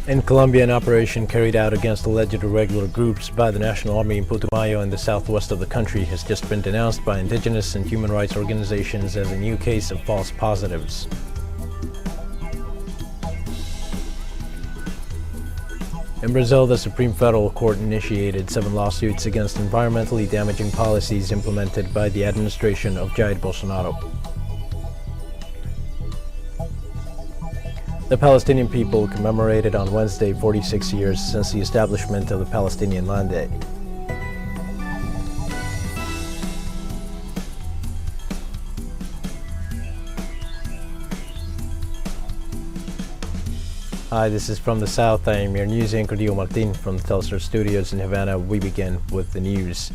In Colombia, an operation carried out against alleged irregular groups by the National Army in Putumayo in the southwest of the country has just been denounced by indigenous and human rights organizations as a new case of false positives. In Brazil, the Supreme Federal Court initiated 7 lawsuits against environmentally damaging policies implemented by the administration of Jair Bolsonaro. The Palestinian people commemorated on Wednesday 46 years since the establishment of the Palestinian Land Day. Hi, this is From the South. I am your news anchor, Diego Martin, from the Telstar Studios in Havana. We begin with the news.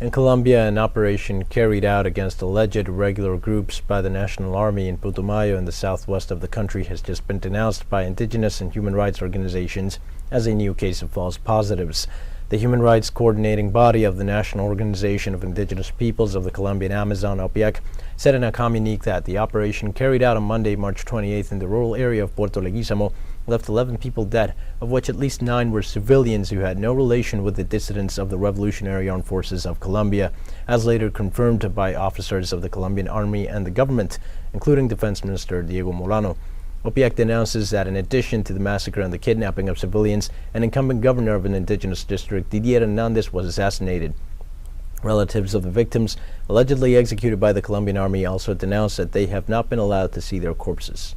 In Colombia, an operation carried out against alleged irregular groups by the National Army in Putumayo in the southwest of the country has just been denounced by indigenous and human rights organizations as a new case of false positives. The human rights coordinating body of the National Organization of Indigenous Peoples of the Colombian Amazon, OPIAC, said in a communique that the operation carried out on Monday, March 28th in the rural area of Puerto Leguizamo left 11 people dead, of which at least 9 were civilians who had no relation with the dissidents of the Revolutionary Armed Forces of Colombia, as later confirmed by officers of the Colombian Army and the government, including Defense Minister Diego Molano. OPIAC denounces that in addition to the massacre and the kidnapping of civilians, an incumbent governor of an indigenous district, Didier Hernandez, was assassinated. Relatives of the victims, allegedly executed by the Colombian Army, also denounced that they have not been allowed to see their corpses.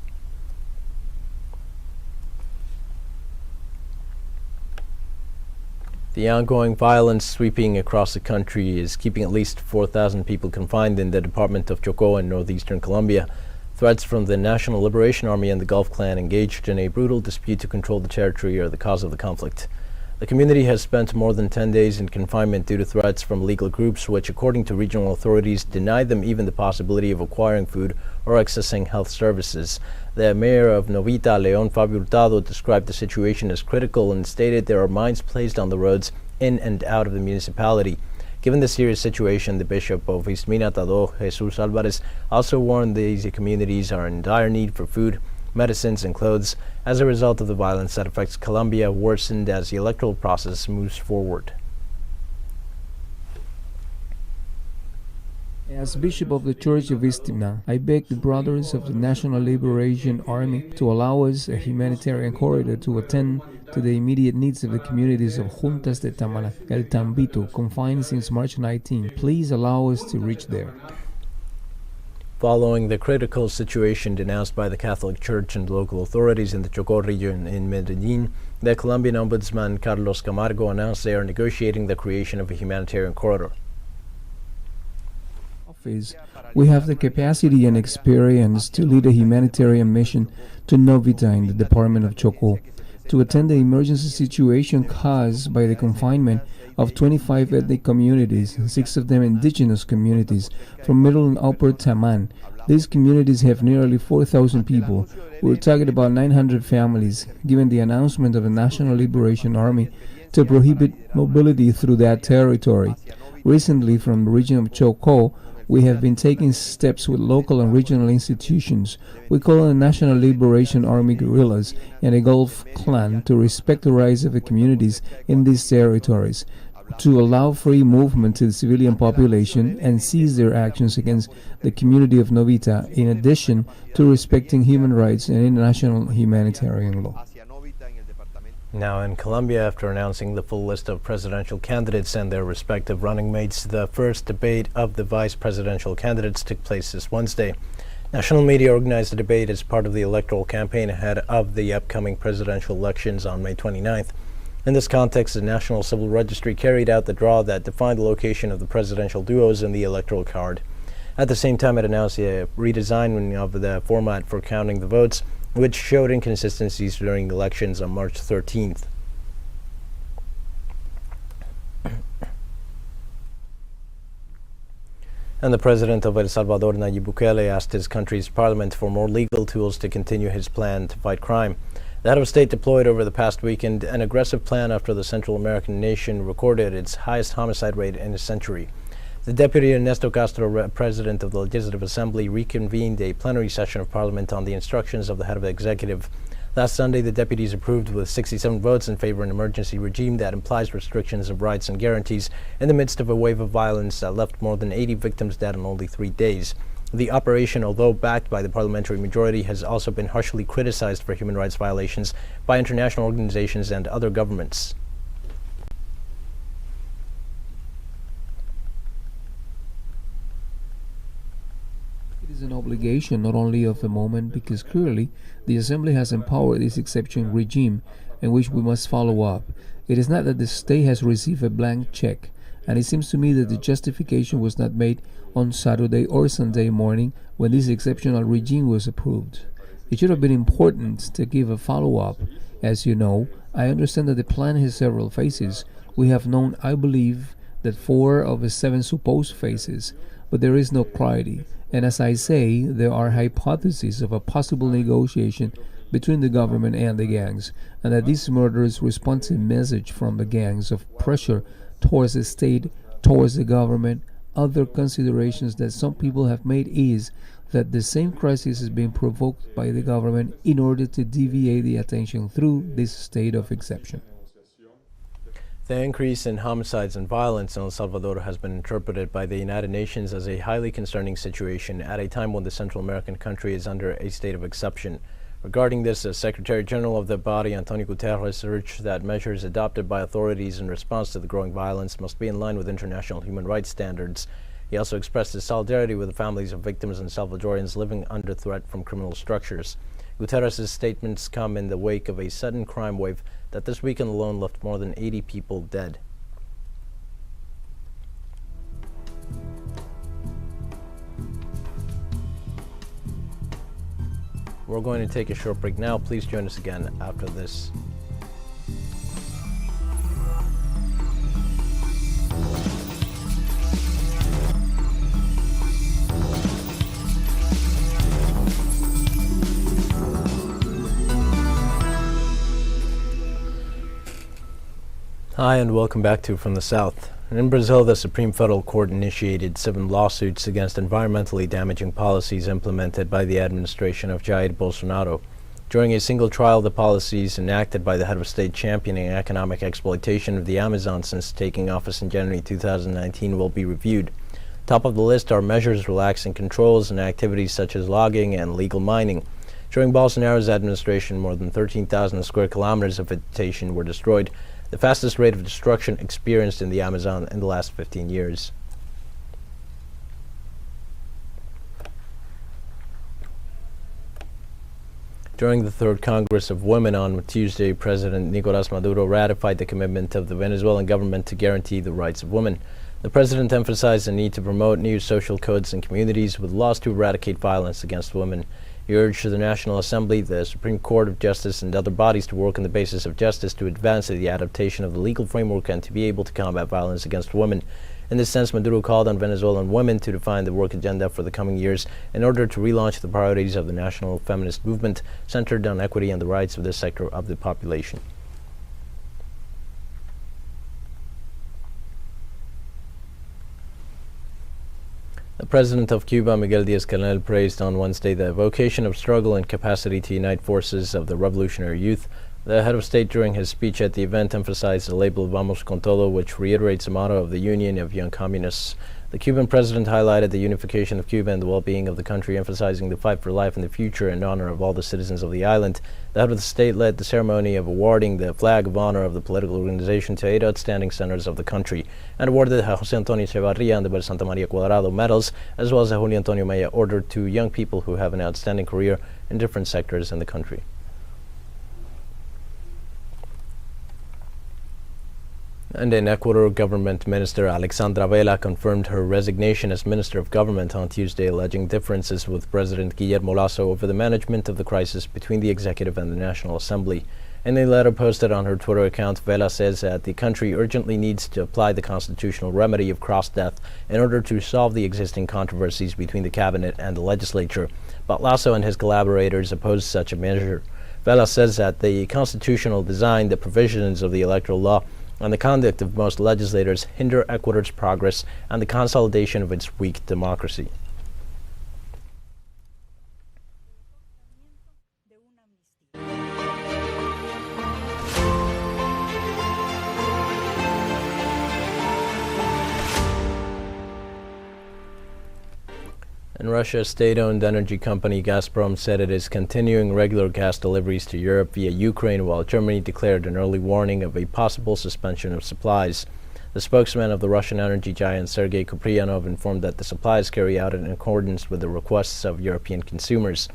The ongoing violence sweeping across the country is keeping at least 4,000 people confined in the department of Chocó in northeastern Colombia. Threats from the National Liberation Army and the Gulf Clan engaged in a brutal dispute to control the territory are the cause of the conflict. The community has spent more than 10 days in confinement due to threats from legal groups which, according to regional authorities, denied them even the possibility of acquiring food or accessing health services. The mayor of Novita, León Fabio Hurtado, described the situation as critical and stated there are mines placed on the roads in and out of the municipality. Given the serious situation, the Bishop of Isminatado, Jesus Alvarez, also warned these communities are in dire need for food, medicines, and clothes as a result of the violence that affects Colombia worsened as the electoral process moves forward. As Bishop of the Church of Istimna, I beg the brothers of the National Liberation Army to allow us a humanitarian corridor to attend to the immediate needs of the communities of Juntas de Tamala, El Tambito, confined since March 19. Please allow us to reach there. Following the critical situation denounced by the Catholic Church and local authorities in the Chocó region in Medellin, the Colombian Ombudsman Carlos Camargo announced they are negotiating the creation of a humanitarian corridor. We have the capacity and experience to lead a humanitarian mission to Novita in the department of Chocó to attend the emergency situation caused by the confinement of 25 ethnic communities, 6 of them indigenous communities, from Middle and Upper Taman. These communities have nearly 4,000 people. We're talking about 900 families, given the announcement of the National Liberation Army to prohibit mobility through that territory. Recently, from the region of Chocó, we have been taking steps with local and regional institutions. We call on the National Liberation Army guerrillas and the Gulf Clan to respect the rights of the communities in these territories, to allow free movement to the civilian population and cease their actions against the community of Novita, in addition to respecting human rights and international humanitarian law. Now in Colombia, after announcing the full list of presidential candidates and their respective running mates, the first debate of the vice presidential candidates took place this Wednesday. National media organized the debate as part of the electoral campaign ahead of the upcoming presidential elections on May 29th. In this context, the National Civil Registry carried out the draw that defined the location of the presidential duos in the electoral card. At the same time, it announced a redesign of the format for counting the votes, which showed inconsistencies during elections on March 13th. And the president of El Salvador, Nayib Bukele, asked his country's parliament for more legal tools to continue his plan to fight crime. The head of state deployed over the past weekend an aggressive plan after the Central American nation recorded its highest homicide rate in a century. The Deputy Ernesto Castro, President of the Legislative Assembly, reconvened a plenary session of Parliament on the instructions of the head of the executive. Last Sunday, the deputies approved with 67 votes in favor an emergency regime that implies restrictions of rights and guarantees in the midst of a wave of violence that left more than 80 victims dead in only 3 days. The operation, although backed by the parliamentary majority, has also been harshly criticized for human rights violations by international organizations and other governments. It is an obligation not only of the moment, because clearly the Assembly has empowered this exception regime, in which we must follow up. It is not that the state has received a blank check, and it seems to me that the justification was not made on Saturday or Sunday morning when this exceptional regime was approved. It should have been important to give a follow-up. As you know, I understand that the plan has several phases. We have known, I believe, that 4 of the 7 supposed phases, but there is no clarity. And as I say, there are hypotheses of a possible negotiation between the government and the gangs, and that these murders respond to a message from the gangs of pressure towards the state, towards the government. Other considerations that some people have made is that the same crisis is being provoked by the government in order to deviate the attention through this state of exception. The increase in homicides and violence in El Salvador has been interpreted by the United Nations as a highly concerning situation at a time when the Central American country is under a state of exception. Regarding this, the Secretary General of the body, Antonio Guterres, urged that measures adopted by authorities in response to the growing violence must be in line with international human rights standards. He also expressed his solidarity with the families of victims and Salvadorians living under threat from criminal structures. Guterres' statements come in the wake of a sudden crime wave that this weekend alone left more than 80 people dead. We're going to take a short break now. Please join us again after this. Hi, and welcome back to From the South. In Brazil, the Supreme Federal Court initiated 7 lawsuits against environmentally damaging policies implemented by the administration of Jair Bolsonaro. During a single trial, the policies enacted by the head of state championing economic exploitation of the Amazon since taking office in January 2019 will be reviewed. Top of the list are measures relaxing controls and activities such as logging and legal mining. During Bolsonaro's administration, more than 13,000 square kilometers of vegetation were destroyed, the fastest rate of destruction experienced in the Amazon in the last 15 years. During the Third Congress of Women on Tuesday, President Nicolás Maduro ratified the commitment of the Venezuelan government to guarantee the rights of women. The president emphasized the need to promote new social codes in communities with laws to eradicate violence against women. He urged the National Assembly, the Supreme Court of Justice, and other bodies to work on the basis of justice to advance the adaptation of the legal framework and to be able to combat violence against women. In this sense, Maduro called on Venezuelan women to define the work agenda for the coming years in order to relaunch the priorities of the national feminist movement centered on equity and the rights of this sector of the population. The president of Cuba, Miguel Díaz-Canel, praised on Wednesday the vocation of struggle and capacity to unite forces of the revolutionary youth. The head of state, during his speech at the event, emphasized the label Vamos con todo, which reiterates the motto of the Union of Young Communists. The Cuban president highlighted the unification of Cuba and the well-being of the country, emphasizing the fight for life in the future in honor of all the citizens of the island. The head of the state led the ceremony of awarding the flag of honor of the political organization to 8 outstanding senators of the country, and awarded José Antonio Echevarría and the Santa María Cuadrado medals, as well as the Julio Antonio Maya Order to young people who have an outstanding career in different sectors in the country. And in Ecuador, Government Minister Alexandra Vela confirmed her resignation as Minister of Government on Tuesday, alleging differences with President Guillermo Lasso over the management of the crisis between the Executive and the National Assembly. In a letter posted on her Twitter account, Vela says that the country urgently needs to apply the constitutional remedy of cross-death in order to solve the existing controversies between the cabinet and the legislature. But Lasso and his collaborators oppose such a measure. Vela says that the constitutional design, the provisions of the electoral law, and the conduct of most legislators hinder Ecuador's progress and the consolidation of its weak democracy. And Russia's state-owned energy company Gazprom said it is continuing regular gas deliveries to Europe via Ukraine, while Germany declared an early warning of a possible suspension of supplies. The spokesman of the Russian energy giant Sergei Kupriyanov informed that the supplies carry out in accordance with the requests of European consumers.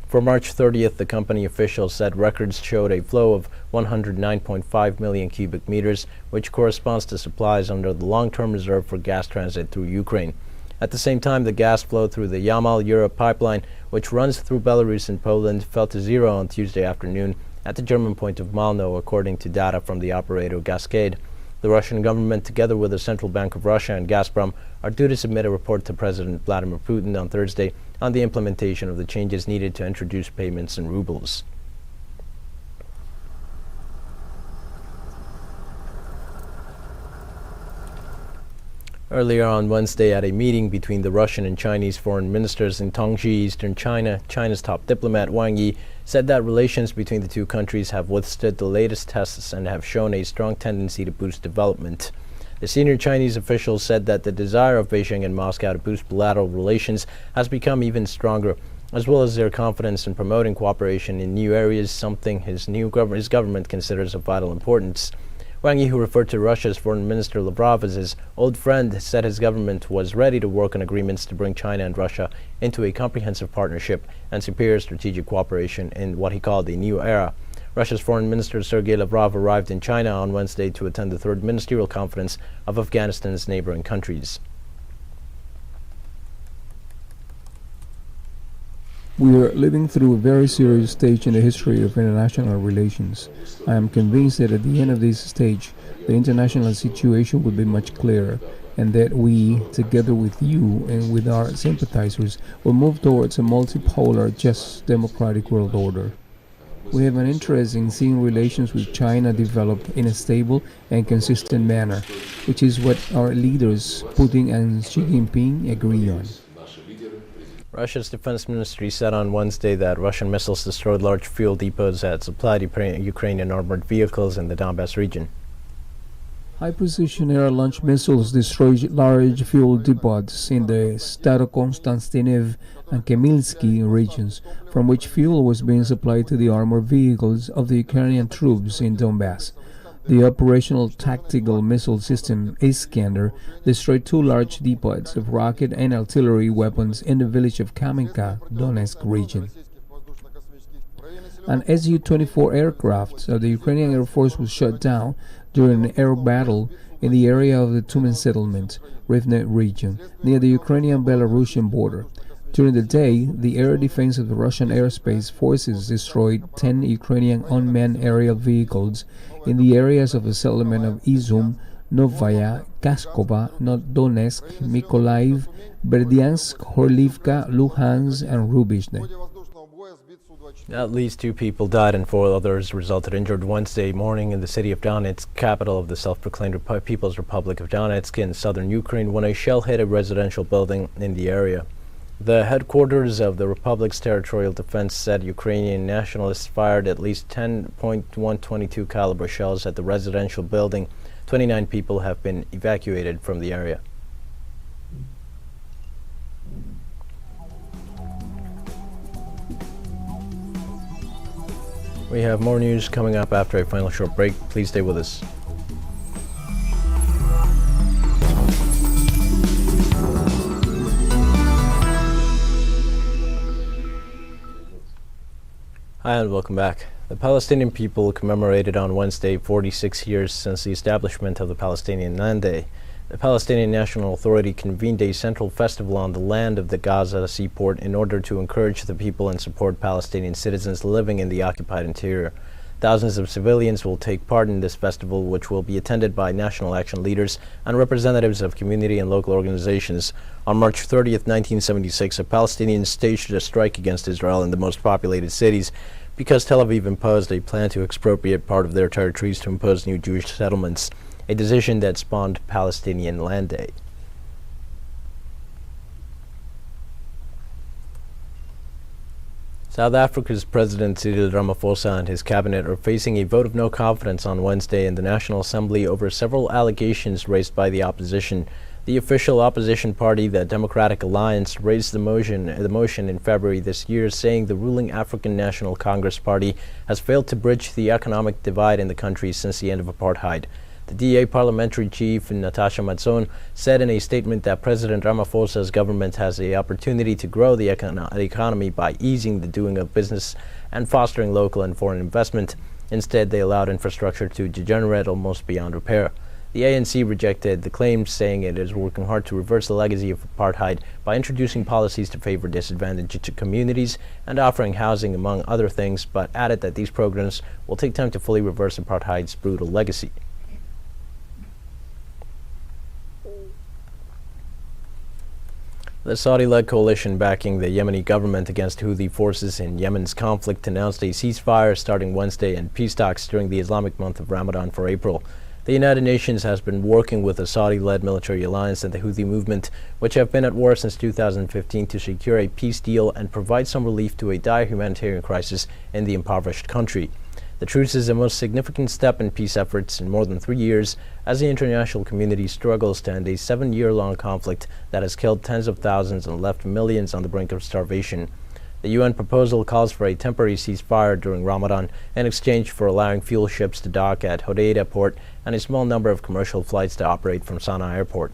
For March 30th, the company officials said records showed a flow of 109.5 million cubic meters, which corresponds to supplies under the long-term reserve for gas transit through Ukraine. At the same time, the gas flow through the Yamal-Europe pipeline, which runs through Belarus and Poland, fell to zero on Tuesday afternoon at the German point of Malno, according to data from the operator Gascade. The Russian government, together with the Central Bank of Russia and Gazprom, are due to submit a report to President Vladimir Putin on Thursday on the implementation of the changes needed to introduce payments in rubles. Earlier on Wednesday, at a meeting between the Russian and Chinese foreign ministers in Tongji, eastern China, China's top diplomat Wang Yi said that relations between the two countries have withstood the latest tests and have shown a strong tendency to boost development. The senior Chinese officials said that the desire of Beijing and Moscow to boost bilateral relations has become even stronger, as well as their confidence in promoting cooperation in new areas, something his government considers of vital importance. Wang Yi, who referred to Russia's foreign minister Lavrov as his old friend, said his government was ready to work on agreements to bring China and Russia into a comprehensive partnership and superior strategic cooperation in what he called a new era. Russia's foreign minister Sergei Lavrov arrived in China on Wednesday to attend the third ministerial conference of Afghanistan's neighboring countries. We are living through a very serious stage in the history of international relations. I am convinced that at the end of this stage, the international situation will be much clearer, and that we, together with you and with our sympathizers, will move towards a multipolar, just, democratic world order. We have an interest in seeing relations with China develop in a stable and consistent manner, which is what our leaders, Putin and Xi Jinping, agree on. Russia's defense ministry said on Wednesday that Russian missiles destroyed large fuel depots that supplied Ukrainian armored vehicles in the Donbas region. High-precision air-launched missiles destroyed large fuel depots in the Starokonstantinev and Kemilsky regions, from which fuel was being supplied to the armored vehicles of the Ukrainian troops in Donbas. The operational tactical missile system Iskander destroyed two large depots of rocket and artillery weapons in the village of Kamenka, Donetsk region. An Su-24 aircraft of the Ukrainian Air Force was shot down during an air battle in the area of the Tumen settlement, Rivne region, near the Ukrainian-Belarusian border. During the day, the air defense of the Russian airspace forces destroyed 10 Ukrainian unmanned aerial vehicles in the areas of the settlement of Izum, Novaya, Kaskova, Donetsk, Mykolaiv, Berdyansk, Horlivka, Luhansk, and Rubizhne. At least 2 people died and 4 others resulted injured Wednesday morning in the city of Donetsk, capital of the self-proclaimed People's Republic of Donetsk in southern Ukraine, when a shell hit a residential building in the area. The headquarters of the Republic's territorial defense said Ukrainian nationalists fired at least 10.122 caliber shells at the residential building. 29 people have been evacuated from the area. We have more news coming up after a final short break. Please stay with us. Hi and welcome back. The Palestinian people commemorated on Wednesday 46 years since the establishment of the Palestinian Land Day. The Palestinian National Authority convened a central festival on the land of the Gaza seaport in order to encourage the people and support Palestinian citizens living in the occupied interior. Thousands of civilians will take part in this festival, which will be attended by national action leaders and representatives of community and local organizations. On March 30th, 1976, a Palestinian staged a strike against Israel in the most populated cities because Tel Aviv imposed a plan to expropriate part of their territories to impose new Jewish settlements, a decision that spawned Palestinian Land Day. South Africa's President Cyril Ramaphosa and his cabinet are facing a vote of no confidence on Wednesday in the National Assembly over several allegations raised by the opposition. The official opposition party, the Democratic Alliance, raised the motion in February this year, saying the ruling African National Congress Party has failed to bridge the economic divide in the country since the end of apartheid. The DA parliamentary chief, Natasha Mazzone, said in a statement that President Ramaphosa's government has the opportunity to grow the economy by easing the doing of business and fostering local and foreign investment. Instead, they allowed infrastructure to degenerate almost beyond repair. The ANC rejected the claims, saying it is working hard to reverse the legacy of apartheid by introducing policies to favor disadvantaged communities and offering housing, among other things, but added that these programs will take time to fully reverse apartheid's brutal legacy. The Saudi-led coalition backing the Yemeni government against Houthi forces in Yemen's conflict announced a ceasefire starting Wednesday and peace talks during the Islamic month of Ramadan for April. The United Nations has been working with the Saudi-led military alliance and the Houthi movement, which have been at war since 2015, to secure a peace deal and provide some relief to a dire humanitarian crisis in the impoverished country. The truce is the most significant step in peace efforts in more than 3 years, as the international community struggles to end a 7-year-long conflict that has killed tens of thousands and left millions on the brink of starvation. The UN proposal calls for a temporary ceasefire during Ramadan in exchange for allowing fuel ships to dock at Hodeidah port and a small number of commercial flights to operate from Sana'a airport.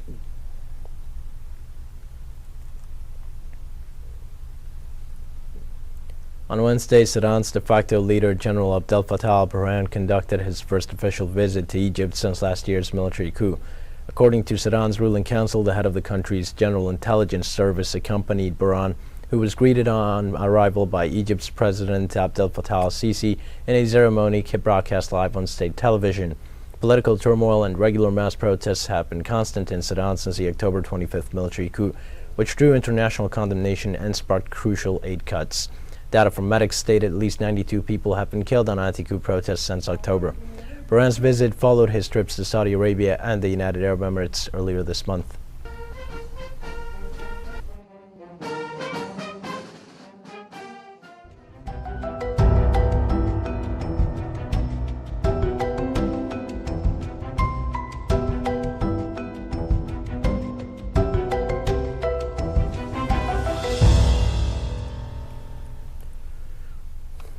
On Wednesday, Sudan's de facto leader, General Abdel Fattah al-Burhan, conducted his first official visit to Egypt since last year's military coup. According to Sudan's ruling council, the head of the country's General Intelligence Service accompanied Burhan, who was greeted on arrival by Egypt's President Abdel Fattah al-Sisi in a ceremony broadcast live on state television. Political turmoil and regular mass protests have been constant in Sudan since the October 25th military coup, which drew international condemnation and sparked crucial aid cuts. Data from medics state at least 92 people have been killed on anti-coup protests since October. Burhan's visit followed his trips to Saudi Arabia and the United Arab Emirates earlier this month.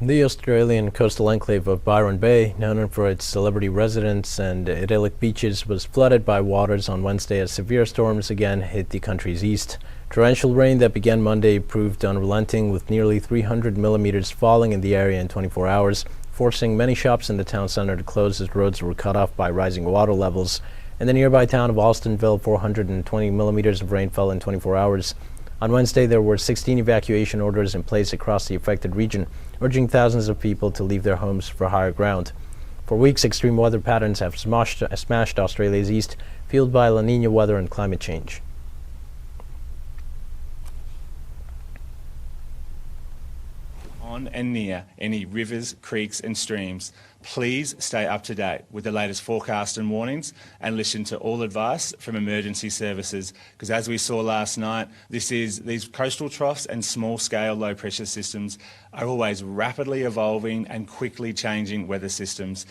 The Australian coastal enclave of Byron Bay, known for its celebrity residents and idyllic beaches, was flooded by waters on Wednesday as severe storms again hit the country's east. Torrential rain that began Monday proved unrelenting, with nearly 300 millimeters falling in the area in 24 hours, forcing many shops in the town center to close as roads were cut off by rising water levels. In the nearby town of Alstonville, 420 millimeters of rain fell in 24 hours. On Wednesday, there were 16 evacuation orders in place across the affected region, urging thousands of people to leave their homes for higher ground. For weeks, extreme weather patterns have smashed Australia's east, fueled by La Niña weather and climate change. On and near any rivers, creeks and streams, please stay up to date with the latest forecast and warnings and listen to all advice from emergency services, because as we saw last night, these coastal troughs and small-scale low-pressure systems are always rapidly evolving and quickly changing weather systems.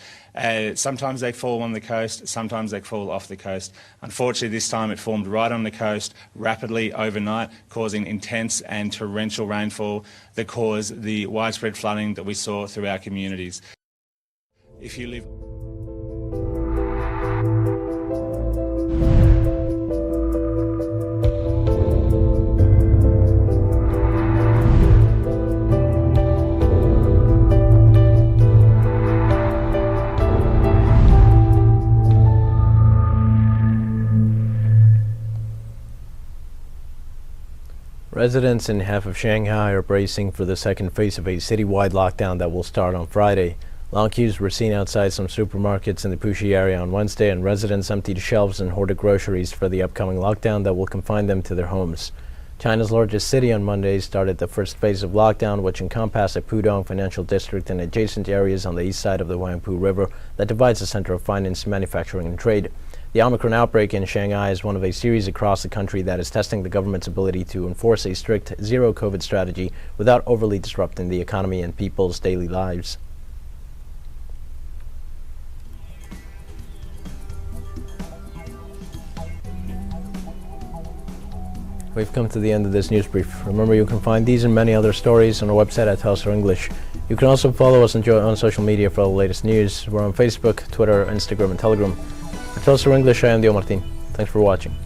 Sometimes they fall on the coast, sometimes they fall off the coast. Unfortunately, this time it formed right on the coast rapidly overnight, causing intense and torrential rainfall that caused the widespread flooding that we saw through our communities. If you live Residents in half of Shanghai are bracing for the second phase of a citywide lockdown that will start on Friday. Long queues were seen outside some supermarkets in the Puxi area on Wednesday, and residents emptied shelves and hoarded groceries for the upcoming lockdown that will confine them to their homes. China's largest city on Monday started the first phase of lockdown, which encompassed the Pudong financial district and adjacent areas on the east side of the Huangpu River that divides the center of finance, manufacturing, and trade. The Omicron outbreak in Shanghai is one of a series across the country that is testing the government's ability to enforce a strict zero-COVID strategy without overly disrupting the economy and people's daily lives. We've come to the end of this news brief. Remember, you can find these and many other stories on our website at Telstra English. You can also follow us on social media for all the latest news. We're on Facebook, Twitter, Instagram and Telegram. For Telstra English, I am Dio Martin. Thanks for watching.